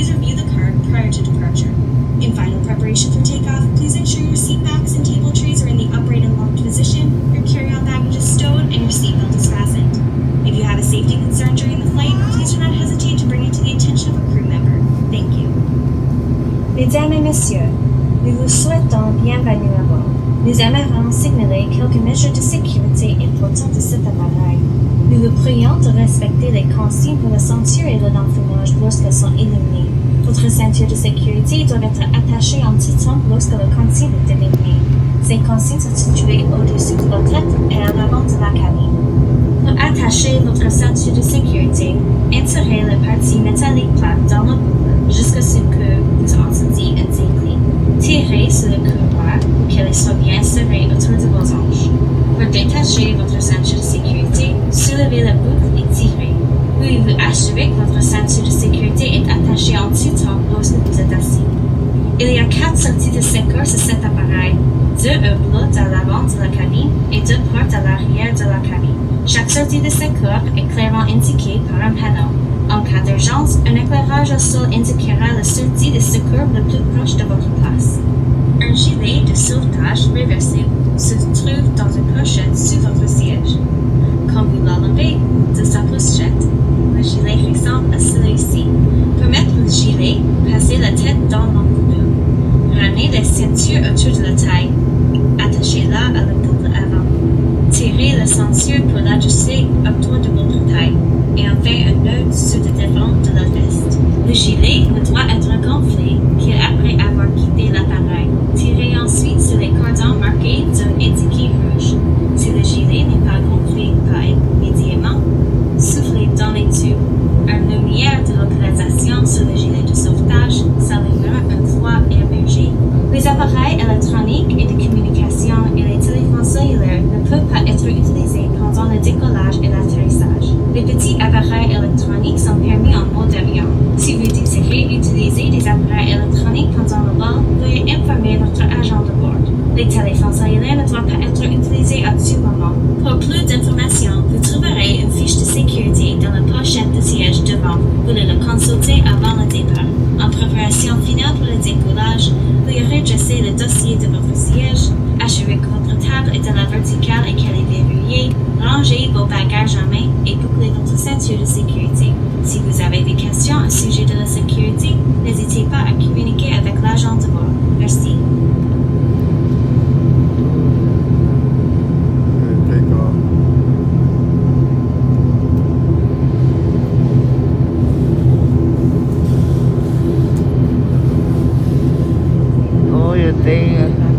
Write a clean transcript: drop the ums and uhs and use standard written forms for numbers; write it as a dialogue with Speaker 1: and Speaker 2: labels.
Speaker 1: please review the card prior to departure. In final preparation for takeoff, please ensure your seat backs and table trays are in the upright and locked position, your carry-on baggage is stowed, and your seatbelt is fastened. If you have a safety concern during the flight, please do not hesitate to bring it to the attention of a crew member. Thank you.
Speaker 2: Mesdames et messieurs, nous vous souhaitons bienvenue à bord. Nous aimerions signaler quelques mesures de sécurité importantes de cet appareil. Nous vous prions de respecter les consignes pour la ceinture et le d'enfumage lorsqu'elles sont éliminées. Votre ceinture de sécurité doit être attachée en titan lorsque la consigne est éliminée. Ces consignes sont situées au-dessus de votre tête et à l'avant de la cabine. Pour attacher votre ceinture de sécurité, insérez la partie métallique plate dans le bout jusqu'à ce que vous entendiez un déclic. Tirez sur le couloir pour qu'elle soit bien serrée autour de vos hanches. Pour détacher votre ceinture de sécurité, soulevez la boucle et tirez. Pouvez-vous assurer que votre ceinture de sécurité est attachée en tout-temps lorsque vous êtes assis? Il y a 4 sorties de secours sur cet appareil, 2 hublots à l'avant de la cabine et 2 portes à l'arrière de la cabine. Chaque sortie de secours est clairement indiquée par un panneau. En cas d'urgence, un éclairage au sol indiquera la sortie de secours le plus proche de votre place. Un gilet de sauvetage réversible se trouve dans une pochette sous votre siège. Quand vous l'enlevez de sa pochette, le gilet ressemble à celui-ci. Pour mettre le gilet, passez la tête dans l'enveloppe. Ramenez la ceinture autour de la taille. Attachez-la à la boucle avant. Tirez la ceinture pour l'ajuster autour de votre taille et en faites un nœud sur le devant de la veste. Le gilet doit être gonflé après avoir quitté l'appareil. Tirez ensuite sur les cordons marqués d'un étiquette rouge. Si le gilet n'est pas gonflé immédiatement, soufflez dans les tubes. Une lumière de localisation sur le gilet de sauvetage s'allumera une fois émergé. Les appareils électroniques et de communication et les téléphones cellulaires ne peuvent pas être utilisés pendant le décollage et l'atterrissage. Les petits appareils électroniques sont permis en mode avion. Si vous désirez utiliser des appareils électroniques pendant le vol, veuillez informer votre agent de bord. Les téléphones cellulaires ne doivent pas être utilisés à tout moment. Pour plus d'informations, vous trouverez une fiche de sécurité dans la pochette de siège devant. Vous pouvez le consulter avant le départ. En préparation finale pour le décollage, veuillez redresser le dossier de votre siège, assurer que votre table est à la verticale et qu'elle est verrouillée, rangez vos bagages en main et bouclez votre ceinture de sécurité. Si vous avez des questions au sujet de la sécurité, n'hésitez pas à communiquer avec l'agent de bord. Merci.
Speaker 3: Takeoff.
Speaker 4: Oh, you think